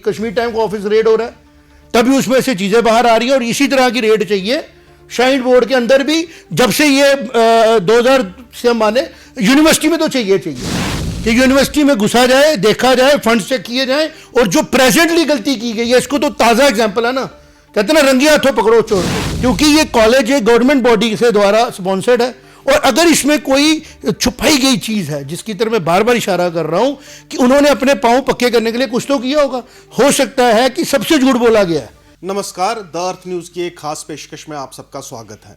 Kashmir time का office red हो रहा है, तभी उसमें से चीजें बाहर आ रही है। और इसी तरह की रेड चाहिए श्राइन बोर्ड के अंदर भी, जब से ये 2000 से हम माने यूनिवर्सिटी में तो चाहिए कि यूनिवर्सिटी में घुसा जाए, देखा जाए, फंड चेक किए जाए। और जो प्रेजेंटली गलती की गई है, इसको तो ताजा एग्जांपल है ना, कहते ना रंगे हाथों पकड़ो चोर को, क्योंकि ये कॉलेज एक गवर्नमेंट बॉडी से द्वारा स्पॉन्सर्ड है। और अगर इसमें कोई छुपाई गई चीज है, जिसकी तरफ मैं बार बार इशारा कर रहा हूं कि उन्होंने अपने पांव पक्के करने के लिए कुछ तो किया होगा, हो सकता है कि सबसे झूठ बोला गया है। नमस्कार, द अर्थ न्यूज की एक खास पेशकश में आप सबका स्वागत है।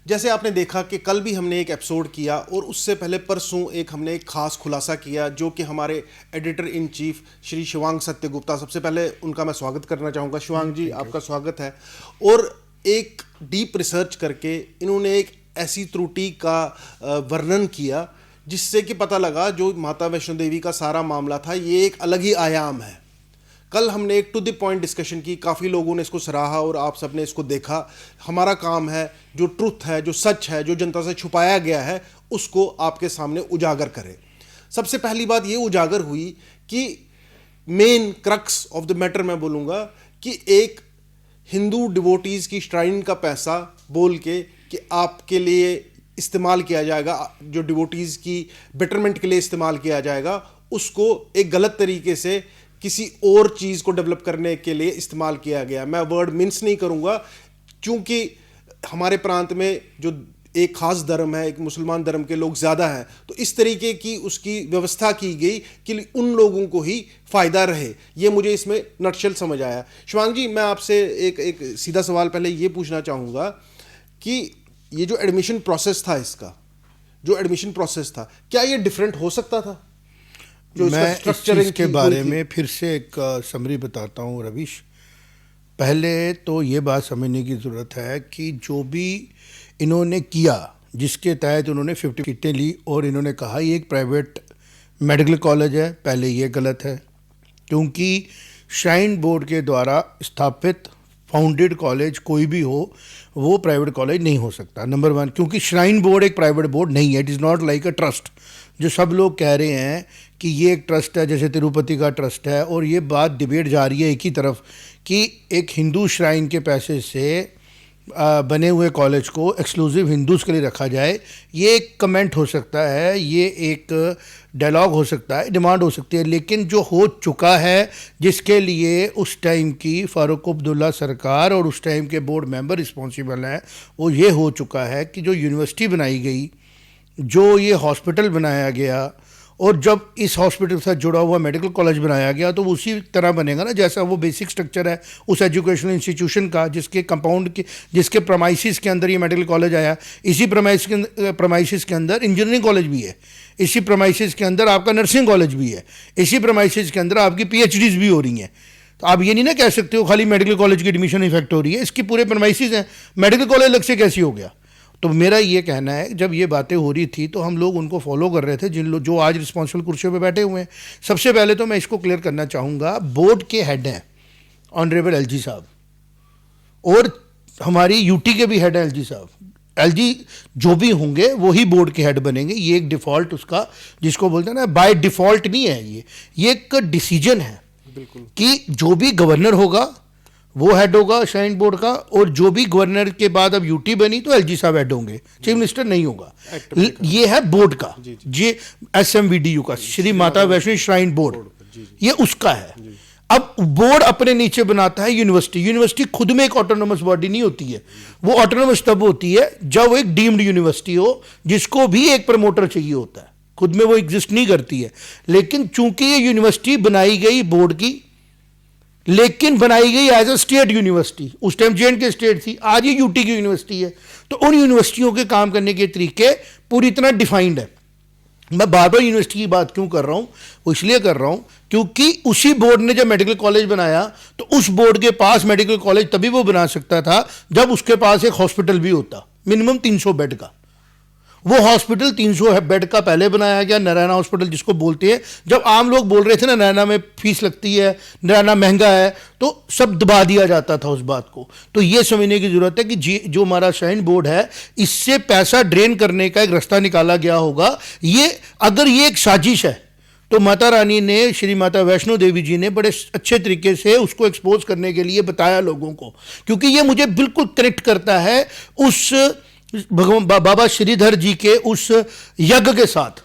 जैसे आपने देखा कि कल भी हमने एक एपिसोड किया और उससे पहले परसों हमने एक खास खुलासा किया, जो कि हमारे editor in chief Shri Shivang Satyagupta, सबसे पहले उनका मैं स्वागत करना चाहूँगा। शिवांग जी, आपका स्वागत है। और एक डीप रिसर्च करके इन्होंने एक ऐसी त्रुटि का वर्णन किया जिससे कि पता लगा जो माता वैष्णो देवी का सारा मामला था, ये एक अलग ही आयाम है। कल हमने एक टू द पॉइंट डिस्कशन की, काफ़ी लोगों ने इसको सराहा और आप सबने इसको देखा। हमारा काम है जो ट्रुथ है, जो सच है, जो जनता से छुपाया गया है, उसको आपके सामने उजागर करें। सबसे पहली बात ये उजागर हुई कि main crux of the matter मैं बोलूँगा कि एक हिंदू डिवोटीज़ की श्राइन का पैसा बोल के कि आपके लिए इस्तेमाल किया जाएगा, जो डिवोटीज़ की बेटरमेंट के लिए इस्तेमाल किया जाएगा, उसको एक गलत तरीके से किसी और चीज़ को डेवलप करने के लिए इस्तेमाल किया गया। मैं वर्ड मिन्स नहीं करूँगा, क्योंकि हमारे प्रांत में जो एक ख़ास धर्म है, एक मुसलमान धर्म के लोग ज़्यादा हैं, तो इस तरीके की उसकी व्यवस्था की गई कि उन लोगों को ही फ़ायदा रहे। ये मुझे इसमें नटशल समझ आया। शिवांग जी, मैं आपसे एक सीधा सवाल पहले ये पूछना चाहूँगा कि ये जो एडमिशन प्रोसेस था, इसका जो एडमिशन प्रोसेस था, क्या ये डिफरेंट हो सकता था? मैं इस चीज़ के बारे में फिर से एक समरी बताता हूँ रविश। पहले तो ये बात समझने की ज़रूरत है कि जो भी इन्होंने किया, जिसके तहत उन्होंने 50 सीटें ली और इन्होंने कहा ये एक प्राइवेट मेडिकल कॉलेज है, पहले ये गलत है, क्योंकि श्राइन बोर्ड के द्वारा स्थापित फाउंडेड कॉलेज कोई भी हो, वो प्राइवेट कॉलेज नहीं हो सकता। नंबर वन, क्योंकि श्राइन बोर्ड एक प्राइवेट बोर्ड नहीं है, it is not like a trust. जो सब लोग कह रहे हैं कि ये एक ट्रस्ट है, जैसे तिरुपति का ट्रस्ट है, और ये बात डिबेट जा रही है एक ही तरफ कि एक हिंदू श्राइन के पैसे से बने हुए कॉलेज को एक्सक्लूसिव हिंदूज़ के लिए रखा जाए। ये एक कमेंट हो सकता है, ये एक डायलॉग हो सकता है, डिमांड हो सकती है, लेकिन जो हो चुका है, जिसके लिए उस टाइम की फारूक अब्दुल्ला सरकार और उस टाइम के बोर्ड मेंबर रिस्पॉन्सिबल हैं, वो ये हो चुका है कि जो यूनिवर्सिटी बनाई गई, जो ये हॉस्पिटल बनाया गया, और जब इस हॉस्पिटल के साथ जुड़ा हुआ मेडिकल कॉलेज बनाया गया, तो वो उसी तरह बनेगा ना जैसा वो बेसिक स्ट्रक्चर है उस एजुकेशनल इंस्टीट्यूशन का, जिसके कंपाउंड के, जिसके प्रमाइसिस के अंदर ये मेडिकल कॉलेज आया। इसी प्रमाइसिस के अंदर इंजीनियरिंग कॉलेज भी है, इसी प्रमाइसिस के अंदर आपका नर्सिंग कॉलेज भी है, इसी प्रमाइसिस के अंदर आपकी PhDs भी हो रही हैं। तो आप ये नहीं ना कह सकते हो खाली मेडिकल कॉलेज की एडमिशन इफेक्ट हो रही है, इसकी पूरे प्रमाइसिस हैं। मेडिकल कॉलेज अलग से कैसे हो गया? तो मेरा ये कहना है, जब ये बातें हो रही थी तो हम लोग उनको फॉलो कर रहे थे, जो आज रिस्पॉन्सिबल कुर्सियों पे बैठे हुए हैं। सबसे पहले तो मैं इसको क्लियर करना चाहूँगा, बोर्ड के हेड हैं ऑनरेबल LG साहब, और हमारी UT के भी हेड हैं LG साहब। LG जो भी होंगे वही बोर्ड के हेड बनेंगे। ये एक डिफ़ॉल्ट उसका, जिसको बोलते हैं ना, बाय डिफ़ॉल्ट नहीं है, ये एक डिसीजन है बिल्कुल, कि जो भी गवर्नर होगा वो हेड होगा श्राइन बोर्ड का, और जो भी गवर्नर के बाद अब UT बनी तो LG साहब हेड होंगे, चीफ मिनिस्टर नहीं होगा। ये है बोर्ड का, ये SMVDU का, श्री माता वैष्णो श्राइन बोर्ड, ये उसका है। अब बोर्ड अपने नीचे बनाता है यूनिवर्सिटी। यूनिवर्सिटी खुद में एक ऑटोनोमस बॉडी नहीं होती है, वो ऑटोनोमस तब होती है जब वो एक डीम्ड यूनिवर्सिटी हो, जिसको भी एक प्रमोटर चाहिए होता है, खुद में वो एग्जिस्ट नहीं करती है। लेकिन चूंकि ये यूनिवर्सिटी बनाई गई बोर्ड की, लेकिन बनाई गई एज अ स्टेट यूनिवर्सिटी, उस टाइम J&K स्टेट थी, आज ये UT की यूनिवर्सिटी है, तो उन यूनिवर्सिटियों के काम करने के तरीके पूरी तरह डिफाइंड है। मैं बार बार यूनिवर्सिटी की बात क्यों कर रहा हूँ, वो इसलिए कर रहा हूँ क्योंकि उसी बोर्ड ने जब मेडिकल कॉलेज बनाया, तो उस बोर्ड के पास मेडिकल कॉलेज तभी वो बना सकता था जब उसके पास एक हॉस्पिटल भी होता, मिनिमम 300 बेड का। वो हॉस्पिटल 300 बेड का पहले बनाया गया, नारायणा हॉस्पिटल जिसको बोलते हैं। जब आम लोग बोल रहे थे ना नारायणा में फीस लगती है, नारायणा महंगा है, तो सब दबा दिया जाता था उस बात को। तो ये समझने की जरूरत है कि जो हमारा श्राइन बोर्ड है, इससे पैसा ड्रेन करने का एक रास्ता निकाला गया होगा। ये अगर ये एक साजिश है तो माता रानी ने, श्री माता वैष्णो देवी जी ने बड़े अच्छे तरीके से उसको एक्सपोज करने के लिए बताया लोगों को, क्योंकि ये मुझे बिल्कुल कनेक्ट करता है उस भगवान बाबा श्रीधर जी के उस यज्ञ के साथ,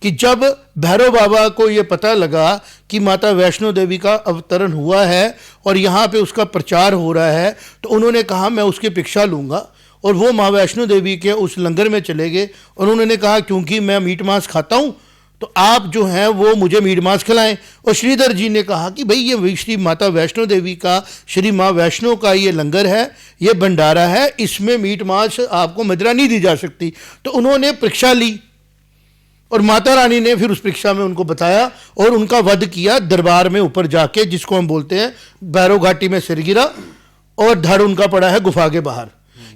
कि जब भैरव बाबा को ये पता लगा कि माता वैष्णो देवी का अवतरण हुआ है और यहाँ पे उसका प्रचार हो रहा है, तो उन्होंने कहा मैं उसकी भिक्षा लूँगा, और वो माँ वैष्णो देवी के उस लंगर में चले गए और उन्होंने कहा क्योंकि मैं मीट मांस खाता हूँ तो आप जो हैं वो मुझे मीट मांस खिलाएं। और श्रीधर जी ने कहा कि भाई ये श्री माता वैष्णो देवी का, श्री माँ वैष्णो का ये लंगर है, ये भंडारा है, इसमें मीट मांस आपको मदिरा नहीं दी जा सकती। तो उन्होंने परीक्षा ली और माता रानी ने फिर उस परीक्षा में उनको बताया और उनका वध किया दरबार में ऊपर जाके, जिसको हम बोलते हैं भैरव घाटी में सिर गिरा और धड़ उनका पड़ा है गुफा के बाहर।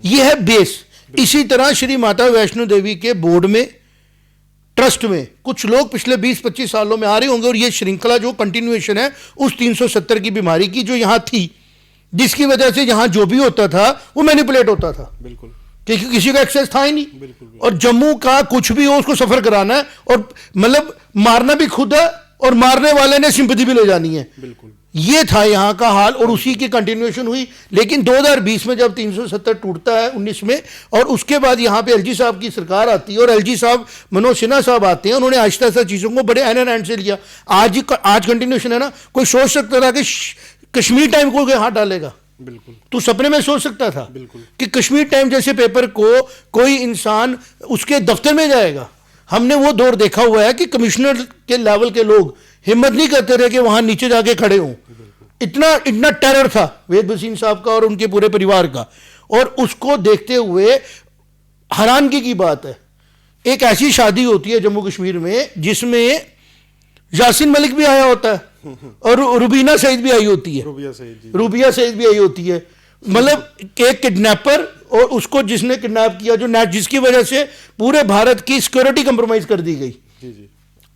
ये है बेस। इसी तरह श्री माता वैष्णो देवी के बोर्ड में, ट्रस्ट में कुछ लोग पिछले 20-25 सालों में आ रहे होंगे और ये श्रृंखला जो कंटिन्यूएशन है उस 370 की बीमारी की जो यहाँ थी, जिसकी वजह से यहाँ जो भी होता था वो मैनिपुलेट होता था, बिल्कुल, क्योंकि किसी का एक्सेस था ही नहीं। बिल्कुल। और जम्मू का कुछ भी हो उसको सफर कराना है और मतलब मारना भी खुद है और मारने वाले ने सिंपैथी भी ले जानी है। बिल्कुल, ये था यहाँ का हाल और उसी की कंटिन्यूएशन हुई। लेकिन 2020 में जब 370 टूटता है 19 में, और उसके बाद यहाँ पे एलजी साहब की सरकार आती है और एलजी साहब, मनोज सिन्हा साहब आते हैं, उन्होंने आहिस्ता आहिस्ता चीज़ों को बड़े हैंड से लिया। आज कंटिन्यूएशन है ना। कोई सोच सकता था कि कश्मीर टाइम को हाथ डालेगा? बिल्कुल। तू सपने में सोच सकता था बिल्कुल कि कश्मीर टाइम जैसे पेपर को कोई इंसान उसके दफ्तर में जाएगा? हमने वो दौर देखा हुआ है कि कमिश्नर के लेवल के लोग हिम्मत नहीं करते रहे कि वहां नीचे जाके खड़े हों। इतना टेरर था वेद भसीन साहब का और उनके पूरे परिवार का। और उसको देखते हुए हैरानगी की बात है, एक ऐसी शादी होती है जम्मू कश्मीर में जिसमें यासीन मलिक भी आया होता है और रुबीना सईद भी आई होती है, रूबिया सईद भी आई होती है। मतलब एक किडनैपर और उसको जिसने किडनैप किया, जो जिसकी वजह से पूरे भारत की सिक्योरिटी कंप्रोमाइज कर दी गई।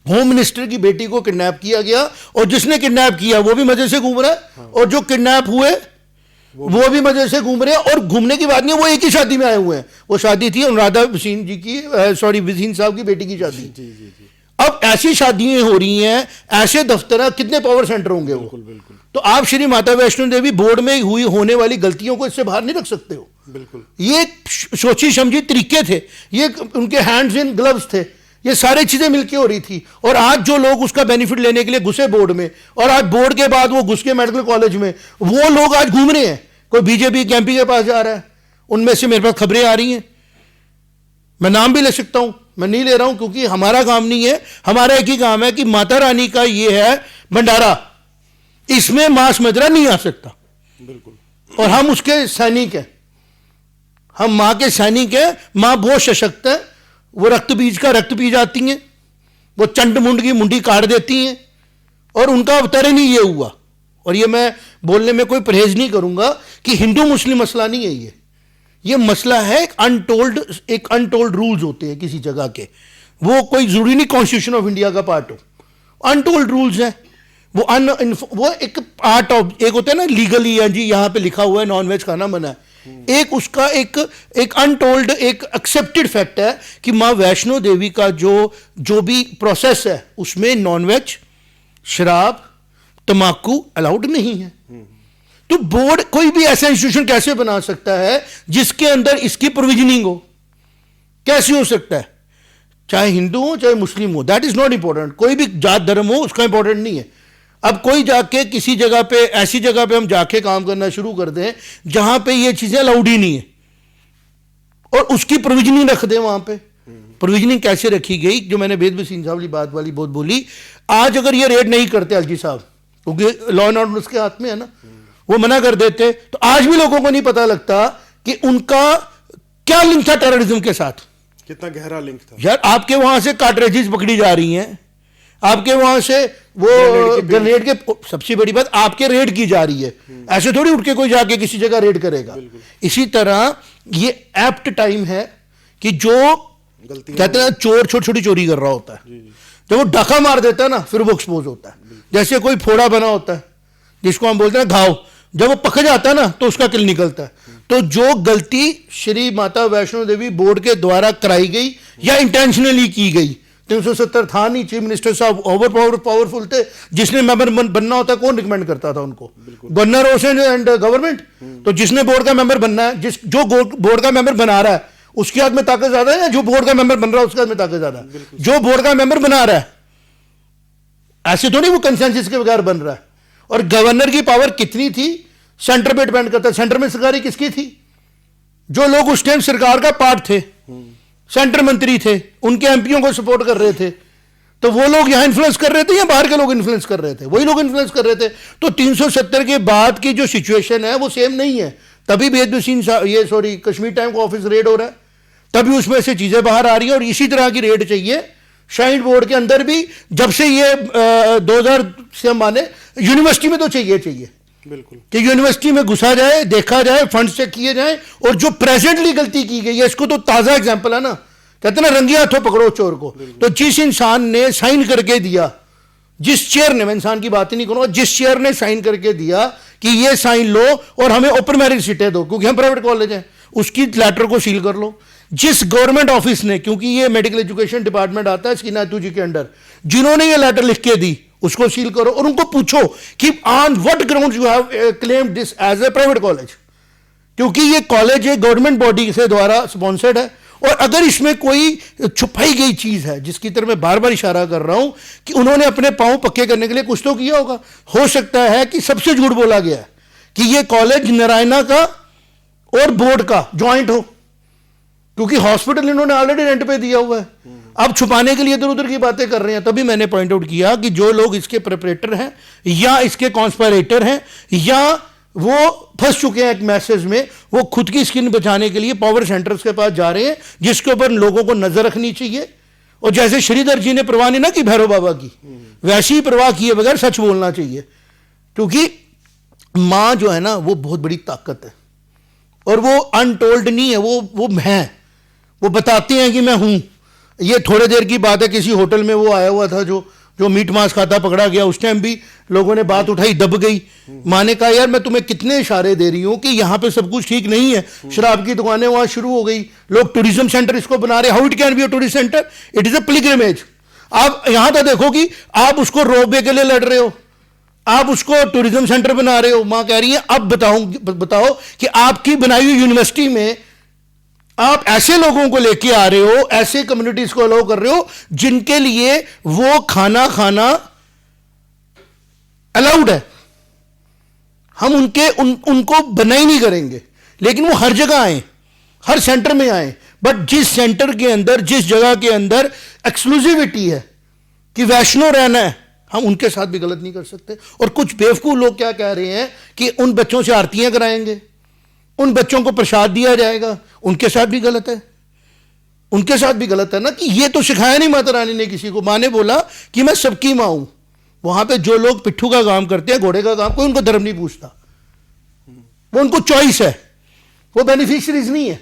होम मिनिस्टर की बेटी को किडनैप किया गया और जिसने किडनैप किया वो भी मजे से घूम रहा है और जो किडनैप हुए वो भी मजे से घूम रहे हैं। और घूमने की बात नहीं, वो एक ही शादी में आए हुए हैं। वो शादी थी अनुराधा भसीन जी की, सॉरी भसीन साहब की बेटी की शादी। अब ऐसी शादियां हो रही हैं, ऐसे दफ्तर, कितने पावर सेंटर होंगे वो। बिल्कुल। तो आप श्री माता वैष्णो देवी बोर्ड में हुई होने वाली गलतियों को इससे बाहर नहीं रख सकते हो। बिल्कुल, ये सोची समझी तरीके थे, ये उनके हैंड्स इन ग्लव्स थे, ये सारी चीजें मिलकर हो रही थी। और आज जो लोग उसका बेनिफिट लेने के लिए घुसे बोर्ड में, और आज बोर्ड के बाद वो घुस के मेडिकल कॉलेज में, वो लोग आज घूम रहे हैं। कोई बीजेपी के एमपी के पास जा रहा है, उनमें से मेरे पास खबरें आ रही हैं, मैं नाम भी ले सकता हूं, मैं नहीं ले रहा हूं क्योंकि हमारा काम नहीं है। हमारा एक ही काम है कि माता रानी का ये है भंडारा, इसमें मांस मदिरा नहीं आ सकता। बिल्कुल। और हम उसके सैनिक हैं, हम मां के सैनिक हैं। मां बहुत सशक्त है, वो रक्त बीज का रक्त पी जाती हैं, वो चंड मुंड की मुंडी काट देती हैं, और उनका अवतरण ही ये हुआ। और ये मैं बोलने में कोई परहेज नहीं करूंगा कि हिंदू मुस्लिम मसला नहीं है, ये मसला है एक अनटोल्ड रूल्स होते हैं किसी जगह के, वो कोई जरूरी नहीं कॉन्स्टिट्यूशन ऑफ इंडिया का पार्ट हो, अनटोल्ड रूल्स हैं वो एक पार्ट ऑफ, एक होता है ना लीगली, जी यहाँ पे लिखा हुआ है नॉन वेज खाना मना है, एक उसका एक अनटोल्ड, एक एक्सेप्टेड फैक्ट है कि माँ वैष्णो देवी का जो भी प्रोसेस है उसमें नॉन वेज, शराब, तम्बाकू अलाउड नहीं है। तो बोर्ड कोई भी ऐसा इंस्टीट्यूशन कैसे बना सकता है जिसके अंदर इसकी प्रोविजनिंग हो? कैसे हो सकता है? चाहे हिंदू हो चाहे मुस्लिम हो, दैट इज नॉट इंपॉर्टेंट। कोई भी जात धर्म हो उसका इंपॉर्टेंट नहीं है। अब कोई जाके किसी जगह पे, ऐसी जगह पे हम जाके काम करना शुरू कर दें जहां पे ये चीजें अलाउड ही नहीं है और उसकी प्रोविजनिंग रख दें वहां पे। प्रोविजनिंग कैसे रखी गई, जो मैंने वेद भसीन साहब वाली बात वाली बहुत बोली। आज अगर ये रेड नहीं करते एलजी साहब, क्योंकि लॉ एंड ऑर्डर उसके हाथ में है ना, वो मना कर देते, तो आज भी लोगों को नहीं पता लगता कि उनका क्या लिंक था टेररिज्म के साथ। कितना गहरा लिंक था यार। आपके वहां से कार्ट्रिजेस पकड़ी जा रही हैं, आपके वहां से वो ग्रेनेड के, सबसे बड़ी बात आपके रेड की जा रही है। ऐसे थोड़ी उठ के कोई जाके किसी जगह रेड करेगा। इसी तरह ये एप्ट टाइम है कि जो कहते हैं चोर छोटी छोटी चोरी कर रहा होता है, जब वो डाका मार देता है ना फिर वो एक्सपोज होता है। जैसे कोई फोड़ा बना होता है जिसको हम बोलते हैं घाव, जब वो पक जाता है ना तो उसका किल निकलता है। तो जो गलती श्री माता वैष्णो देवी बोर्ड के द्वारा कराई गई या इंटेंशनली की गई, 370 था नहीं, चीफ मिनिस्टर साहब ओवर पावरफुल थे, जिसने मेंबर बनना होता है कौन रिकमेंड करता था उनको? Governor ocean and government. तो जिसने बोर्ड का मेंबर बनना है, जो बोर्ड का मेंबर बना रहा है उसके हाथ में ताकत ज्यादा है या जो बोर्ड का मेंबर बन रहा है उसके हाथ में ताकत ज्यादा है? जो बोर्ड का मेंबर बना रहा है, ऐसे तो नहीं वो कंसेंसस के बगैर बन रहा है। और गवर्नर की पावर कितनी थी सेंटर पे डिपेंड करता है। सेंटर में सरकारी किसकी थी? जो लोग उस टाइम सरकार का पार्ट थे, सेंटर मंत्री थे, उनके एमपीओ को सपोर्ट कर रहे थे, तो वो लोग यहां इन्फ्लुएंस कर रहे थे या बाहर के लोग इन्फ्लुएंस कर रहे थे? वही लोग इन्फ्लुएंस कर रहे थे। तो 370 के बाद की जो सिचुएशन है वो सेम नहीं है। तभी कश्मीर टाइम को ऑफिस रेड हो रहा है, तभी उसमें से चीजें बाहर आ रही है। और इसी तरह की रेड चाहिए शाइन बोर्ड के अंदर भी। जब से ये 2000 से हम माने, यूनिवर्सिटी में तो चाहिए बिल्कुल कि यूनिवर्सिटी में घुसा जाए, देखा जाए, फंड चेक किए जाए। और जो प्रेजेंटली गलती की गई है, इसको तो ताजा एग्जांपल है ना, कहते हैं ना रंगे हाथों पकड़ो चोर को। तो जिस इंसान ने साइन करके दिया, जिस चेयर ने, मैं इंसान की बात ही नहीं करूंगा, जिस चेयर ने साइन करके दिया कि ये साइन लो और हमें ओपन मेरिट सीटें दो क्योंकि हम प्राइवेट कॉलेज हैं, उसकी लेटर को सील कर लो। जिस गवर्नमेंट ऑफिस ने, क्योंकि ये मेडिकल एजुकेशन डिपार्टमेंट आता है श्रीनाथू जी के अंडर, जिन्होंने ये लेटर लिख के दी उसको सील करो और उनको पूछो कि on what ground you have claimed this as a private college, क्योंकि ये कॉलेज एक गवर्नमेंट बॉडी से द्वारा स्पॉन्सर्ड है। और अगर इसमें कोई छुपाई गई चीज है, जिसकी तरफ मैं बार बार इशारा कर रहा हूं कि उन्होंने अपने पांव पक्के करने के लिए कुछ तो किया होगा। हो सकता है कि सबसे झूठ बोला गया है कि ये कॉलेज नारायणा का और बोर्ड का ज्वाइंट हो, क्योंकि हॉस्पिटल इन्होंने ऑलरेडी रेंट पे दिया हुआ है। अब छुपाने के लिए इधर उधर की बातें कर रहे हैं। तभी मैंने पॉइंट आउट किया कि जो लोग इसके प्रेपरेटर हैं या इसके कॉन्स्पिरेटर हैं या वो फंस चुके हैं एक मैसेज में, वो खुद की स्किन बचाने के लिए पावर सेंटर्स के पास जा रहे हैं, जिसके ऊपर लोगों को नजर रखनी चाहिए। और जैसे श्रीधर जी ने परवाह नहीं ना की भैरव बाबा की, वैसी ही परवाह किए बगैर सच बोलना चाहिए। क्योंकि मां जो है ना वो बहुत बड़ी ताकत है और वो अनटोल्ड नहीं है, वो है, वो बताते हैं कि मैं हूं। ये थोड़े देर की बात है, किसी होटल में वो आया हुआ था जो मीट मांस खाता पकड़ा गया, उस टाइम भी लोगों ने बात उठाई, दब गई। मां ने कहा यार मैं तुम्हें कितने इशारे दे रही हूं कि यहां पे सब कुछ ठीक नहीं है, शराब की दुकानें वहां शुरू हो गई, लोग टूरिज्म सेंटर इसको बना रहे। How it can be a tourist centre? It is a pilgrimage. आप यहां तो देखो कि आप उसको रोपवे के लिए लड़ रहे हो, आप उसको टूरिज्म सेंटर बना रहे हो। मां कह रही है अब बताओ कि आपकी बनाई हुई यूनिवर्सिटी में आप ऐसे लोगों को लेके आ रहे हो, ऐसे कम्युनिटीज को अलाउ कर रहे हो जिनके लिए वो खाना अलाउड है। हम उनको बना ही नहीं करेंगे, लेकिन वो हर जगह आए, हर सेंटर में आए। बट जिस सेंटर के अंदर, जिस जगह के अंदर एक्सक्लूसिविटी है कि वैष्णो रहना है, हम उनके साथ भी गलत नहीं कर सकते। और कुछ बेवकूफ लोग क्या कह रहे हैं कि उन बच्चों से आरतियां कराएंगे, उन बच्चों को प्रसाद दिया जाएगा, उनके साथ भी गलत है। उनके साथ भी गलत है ना, कि ये तो सिखाया नहीं माता रानी ने किसी को। मां ने बोला कि मैं सबकी मां हूं। वहां पे जो लोग पिट्ठू का काम करते हैं, घोड़े का काम, कोई उनको धर्म नहीं पूछता, वो उनको चॉइस है, वो बेनिफिशियरीज नहीं है,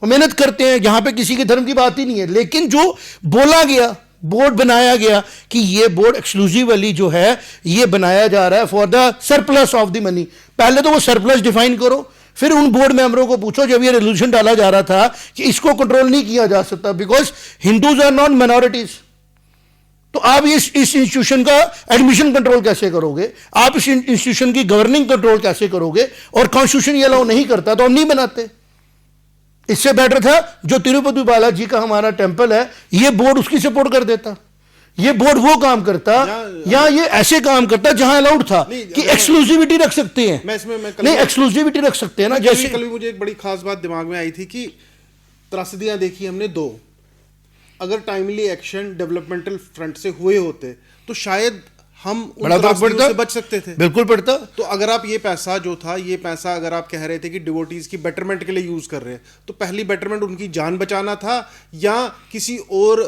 वो मेहनत करते हैं। यहां पे किसी के धर्म की बात ही नहीं है। लेकिन जो बोला गया, बोर्ड बनाया गया कि ये बोर्ड एक्सक्लूसिवली जो है ये बनाया जा रहा है for the surplus of the money. पहले तो वो सरप्लस डिफाइन करो, फिर उन बोर्ड मेंबरों को पूछो। जब ये रेजोल्यूशन डाला जा रहा था कि इसको कंट्रोल नहीं किया जा सकता because Hindus are not minorities, तो आप इस इंस्टीट्यूशन का एडमिशन कंट्रोल कैसे करोगे? आप इस इंस्टीट्यूशन की गवर्निंग कंट्रोल कैसे करोगे? और कॉन्स्टिट्यूशन ये अलाउ नहीं करता तो हम नहीं बनाते। इससे बेटर था जो तिरुपति बालाजी का हमारा टेंपल है, ये बोर्ड उसकी सपोर्ट कर देता, ये बोर्ड वो काम करता, या ये ऐसे काम करता जहां अलाउड था कि एक्सक्लूसिविटी रख सकते हैं। नहीं, एक्सक्लूसिविटी रख सकते हैं ना। जैसे कल मुझे एक बड़ी खास बात दिमाग में आई थी कि त्रासदियां देखी हमने दो, अगर टाइमली एक्शन डेवलपमेंटल फ्रंट से हुए होते तो शायद हम बड़ा फर्क पड़ता, से बच सकते थे। बिल्कुल पड़ता। तो अगर आप ये पैसा जो था, ये पैसा अगर आप कह रहे थे कि डिवोटीज की बेटरमेंट के लिए यूज कर रहे हैं, तो पहली बेटरमेंट उनकी जान बचाना था या किसी और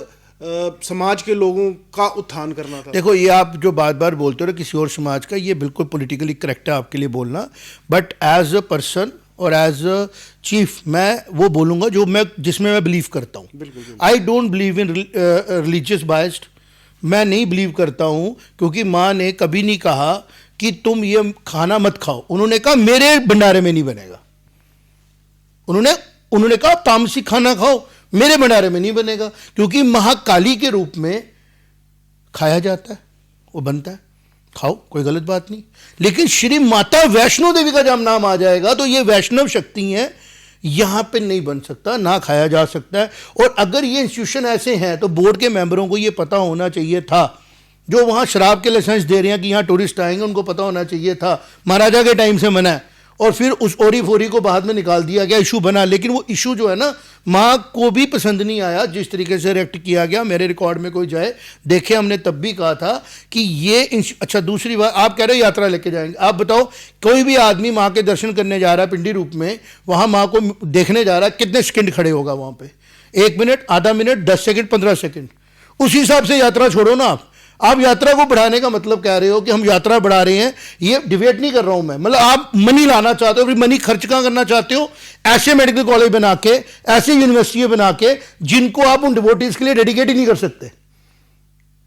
समाज के लोगों का उत्थान करना था? देखो, ये आप जो बार बार बोलते हो किसी और समाज का, ये बिल्कुल पॉलिटिकली करेक्ट है आपके लिए बोलना, बट एज अ पर्सन और एज अ चीफ मैं वो बोलूंगा जिसमें मैं बिलीव करता हूँ। I don't believe in religious biased. मैं नहीं बिलीव करता हूं, क्योंकि मां ने कभी नहीं कहा कि तुम ये खाना मत खाओ। उन्होंने कहा मेरे भंडारे में नहीं बनेगा। उन्होंने कहा तामसिक खाना खाओ, मेरे भंडारे में नहीं बनेगा, क्योंकि महाकाली के रूप में खाया जाता है, वो बनता है, खाओ, कोई गलत बात नहीं। लेकिन श्री माता वैष्णो देवी का जब नाम आ जाएगा तो ये वैष्णव शक्ति है, यहां पे नहीं बन सकता, ना खाया जा सकता है। और अगर ये इंस्टीट्यूशन ऐसे हैं तो बोर्ड के मेंबरों को ये पता होना चाहिए था, जो वहां शराब के लाइसेंस दे रहे हैं कि यहाँ टूरिस्ट आएंगे, उनको पता होना चाहिए था, महाराजा के टाइम से मना है, और फिर उस ओरी फोरी को बाद में निकाल दिया गया, इशू बना। लेकिन वो इशू जो है ना, माँ को भी पसंद नहीं आया जिस तरीके से रिएक्ट किया गया। मेरे रिकॉर्ड में कोई जाए देखे, हमने तब भी कहा था कि ये अच्छा। दूसरी बात, आप कह रहे हो यात्रा लेके जाएंगे, आप बताओ कोई भी आदमी माँ के दर्शन करने जा रहा है पिंडी रूप में, वहाँ माँ को देखने जा रहा है, कितने सेकंड खड़े होगा वहाँ पे? 1 मिनट, आधा मिनट, 10 सेकंड, 15 सेकंड। उस हिसाब से यात्रा छोड़ो ना आप यात्रा को बढ़ाने का मतलब कह रहे हो कि हम यात्रा बढ़ा रहे हैं, ये डिबेट नहीं कर रहा हूं मैं। मतलब आप मनी लाना चाहते हो, फिर मनी खर्च कहां करना चाहते हो? ऐसे मेडिकल कॉलेज बना के, ऐसे यूनिवर्सिटी बना के जिनको आप उन डिवोटीज के लिए डेडिकेट ही नहीं कर सकते।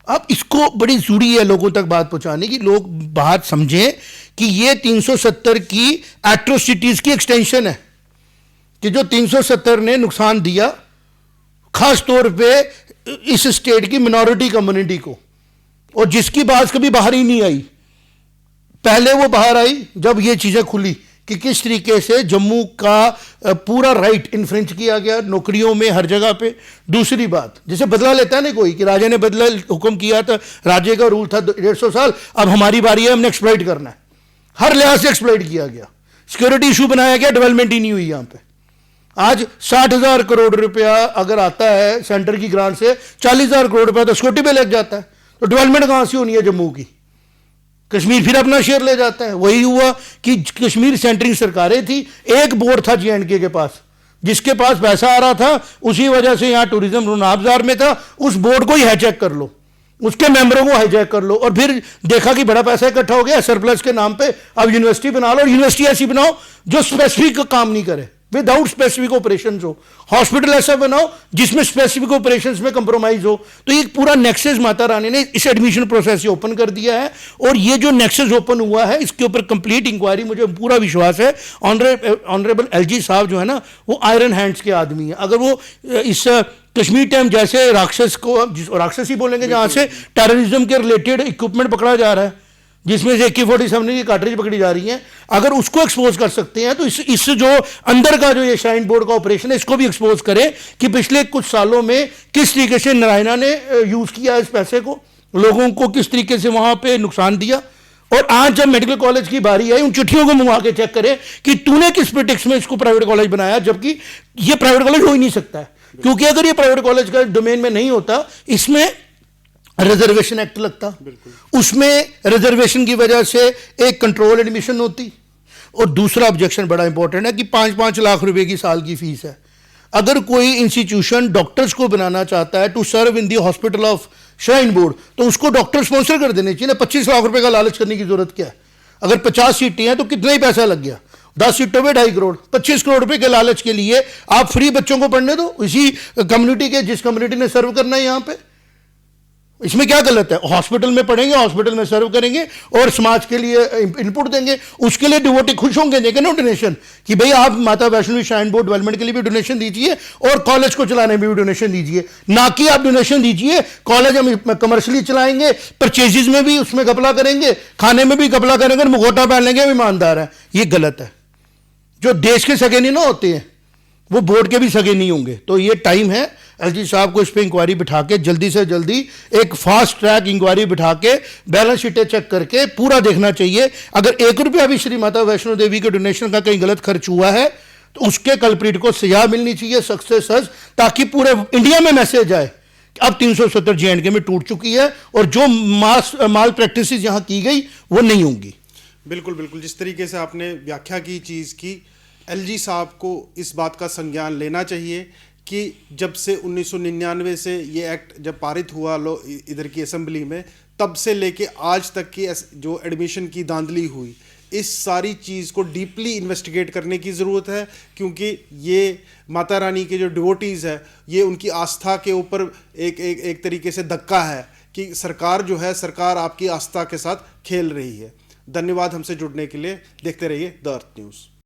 आप इसको बड़ी जरूरी है लोगों तक बात पहुंचाने की, लोग बात समझें कि ये 370 की एट्रोसिटीज की एक्सटेंशन है, कि जो 370 ने नुकसान दिया खास तौर पे इस स्टेट की मिनॉरिटी कम्युनिटी को, और जिसकी बात कभी बाहर ही नहीं आई। पहले वो बाहर आई जब ये चीजें खुली कि किस तरीके से जम्मू का पूरा राइट इन्फ्रिंज किया गया नौकरियों में, हर जगह पे। दूसरी बात, जैसे बदला लेता है ना कोई, कि राजा ने बदला हुक्म किया था, राजे का रूल था 150 साल, अब हमारी बारी है, हमने एक्सप्लॉइट करना है। हर लिहाज से एक्सप्लॉइट किया गया, सिक्योरिटी इशू बनाया गया, डेवलपमेंट ही नहीं हुई यहां पे। आज 60,000 करोड़ रुपया अगर आता है सेंटर की ग्रांट से, 40,000 करोड़ रुपया तो सिक्योरिटी पे लग जाता है, तो डेवलपमेंट कहां से होनी है जम्मू की? कश्मीर फिर अपना शेयर ले जाता है। वही हुआ कि कश्मीर सेंटरिंग सरकारें थी, एक बोर्ड था J&K के पास, जिसके पास पैसा आ रहा था, उसी वजह से यहां टूरिज्म रुनाबजार में था। उस बोर्ड को ही हाईजैक कर लो, उसके मेंबरों को हाईजैक कर लो, और फिर देखा कि बड़ा पैसा इकट्ठा हो गया सरप्लस के नाम पे, अब यूनिवर्सिटी बना लो, और यूनिवर्सिटी ऐसी बनाओ जो स्पेसिफिक काम नहीं करे, विदाउट स्पेसिफिक ऑपरेशंस हो। हॉस्पिटल ऐसा बनाओ जिसमें स्पेसिफिक ऑपरेशंस में कंप्रोमाइज हो। तो ये पूरा नेक्सस माता रानी ने इस एडमिशन प्रोसेस से ओपन कर दिया है, और ये जो नेक्सस ओपन हुआ है इसके ऊपर कंप्लीट इंक्वायरी, मुझे पूरा विश्वास है ऑनरेबल LG साहब जो है ना, वो आयरन हैंड्स के आदमी है। अगर वो इस कश्मीर टाइम जैसे राक्षस को, राक्षस ही बोलेंगे, जहां से टेररिज्म के रिलेटेड इक्विपमेंट पकड़ा जा रहा है, जिसमें से AK-47 की कार्ट्रिज पकड़ी जा रही है, अगर उसको एक्सपोज कर सकते हैं तो इस जो अंदर का जो ये श्राइन बोर्ड का ऑपरेशन है, इसको भी एक्सपोज करें कि पिछले कुछ सालों में किस तरीके से नारायणा ने यूज किया इस पैसे को, लोगों को किस तरीके से वहां पे नुकसान दिया। और आज जब मेडिकल कॉलेज की बारी आई, उन चिट्ठियों को मंगवा के चेक करें कि तूने किस प्रिटेक्स में इसको प्राइवेट कॉलेज बनाया, जबकि ये प्राइवेट कॉलेज हो ही नहीं सकता है। क्योंकि अगर ये प्राइवेट कॉलेज का डोमेन में नहीं होता, इसमें रिजर्वेशन एक्ट लगता, उसमें रिजर्वेशन की वजह से एक कंट्रोल एडमिशन होती। और दूसरा ऑब्जेक्शन बड़ा इंपॉर्टेंट है कि 5-5 लाख रुपए की साल की फीस है। अगर कोई इंस्टीट्यूशन डॉक्टर्स को बनाना चाहता है to serve in the hospital of shrine board, तो उसको डॉक्टर स्पॉन्सर कर देने चाहिए ना। 25 लाख रुपए का लालच करने की जरूरत क्या है? अगर 50 सीटें हैं तो कितना ही पैसा लग गया, 10 सीटों पे 2.5 करोड़, 25 करोड़ रुपए के लालच के लिए आप फ्री बच्चों को पढ़ने दो, इसी कम्युनिटी के, जिस कम्युनिटी ने सर्व करना है यहाँ पे। इसमें क्या गलत है? हॉस्पिटल में पढ़ेंगे, हॉस्पिटल में सर्व करेंगे और समाज के लिए इनपुट देंगे, उसके लिए डिवोटी खुश होंगे, देंगे ना डोनेशन कि भाई आप माता वैष्णो श्राइन बोर्ड डेवलपमेंट के लिए भी डोनेशन दीजिए और कॉलेज को चलाने में भी डोनेशन दीजिए। ना कि आप डोनेशन दीजिए कॉलेज हम कमर्शियली चलाएंगे, परचेजेज में भी उसमें घपला करेंगे, खाने में भी घपला करेंगे, मुखौटा पहन लेंगे, ईमानदार है। ये गलत है। जो देश के सगे नहीं ना होते हैं वो बोर्ड के भी सगे नहीं होंगे। तो ये टाइम है LG साहब को इस पर इंक्वायरी बिठा के जल्दी से जल्दी एक फास्ट ट्रैक इंक्वायरी बिठा के बैलेंस शीटें चेक करके पूरा देखना चाहिए। अगर 1 रुपया भी श्री माता वैष्णो देवी के डोनेशन का कहीं गलत खर्च हुआ है तो उसके कल्प्रिट को सजा मिलनी चाहिए, सख्त से सख्त, ताकि पूरे इंडिया में मैसेज आए अब 370 J&K में टूट चुकी है और जो माल प्रैक्टिस यहां की गई वो नहीं होंगी। बिल्कुल बिल्कुल, जिस तरीके से आपने व्याख्या की चीज़ की, LG साहब को इस बात का संज्ञान लेना चाहिए कि जब से 1999 से ये एक्ट जब पारित हुआ इधर की असेंबली में, तब से लेके आज तक की जो एडमिशन की धांधली हुई, इस सारी चीज़ को डीपली इन्वेस्टिगेट करने की ज़रूरत है। क्योंकि ये माता रानी के जो डिवोटीज़ है, ये उनकी आस्था के ऊपर एक तरीके से धक्का है कि सरकार जो है, सरकार आपकी आस्था के साथ खेल रही है। धन्यवाद हमसे जुड़ने के लिए। देखते रहिए द अर्थ न्यूज़।